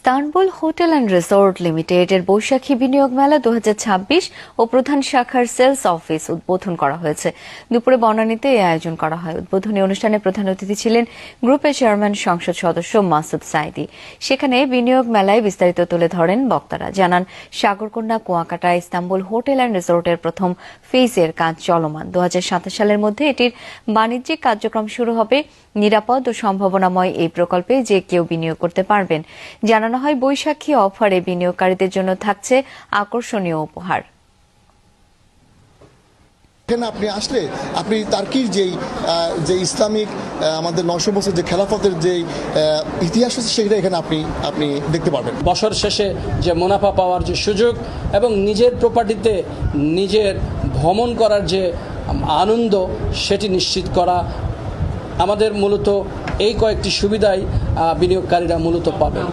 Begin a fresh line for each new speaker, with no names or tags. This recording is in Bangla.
ইস্তানবুল হোটেল অ্যান্ড রিসোর্ট লিমিটেডের বৈশাখী বিনিয়োগ মেলা 2026 ও প্রধান শাখার সেলস অফিস উদ্বোধন করা হয়েছে। দুপুরে বনানীতে এই আয়োজন করা হয়। উদ্বোধনী অনুষ্ঠানে প্রধান অতিথি ছিলেন গ্রুপের চেয়ারম্যান সংসদ সদস্য মাসুদ সাইদি। সেখানে বিনিয়োগ মেলায় বিস্তারিত তুলে ধরেন বক্তারা। জানান, সাগরকন্যা কুয়াকাটা ইস্তানবুল হোটেল অ্যান্ড রিসোর্টের প্রথম ফেজের কাজ চলমান। 2027 সালের মধ্যে এটির বাণিজ্যিক কার্যক্রম শুরু হবে। নিরাপদ ও সম্ভাবনাময় এই প্রকল্পে যে কেউ বিনিয়োগ করতে পারবেন। জানানো হয়, বৈশাখী অফারে বিনিয়োগকারীদের জন্য থাকছে আকর্ষণীয় উপহার।
এখানে আপনি আসলে আপনি তার্কির যে ইসলামিক আমাদের 900 বছর যে খেলাফতের যে ইতিহাস আছে সেটা এখানে আপনি দেখতে পারবেন।
বছর শেষে যে মুনাফা পাওয়ার যে সুযোগ এবং নিজের প্রপার্টিতে নিজের ভ্রমণ করার যে আনন্দ সেটি নিশ্চিত করা, আমাদের মূলত এই কয়েকটি সুবিধাই বিনিয়োগকারীরা মূলত পাবেন।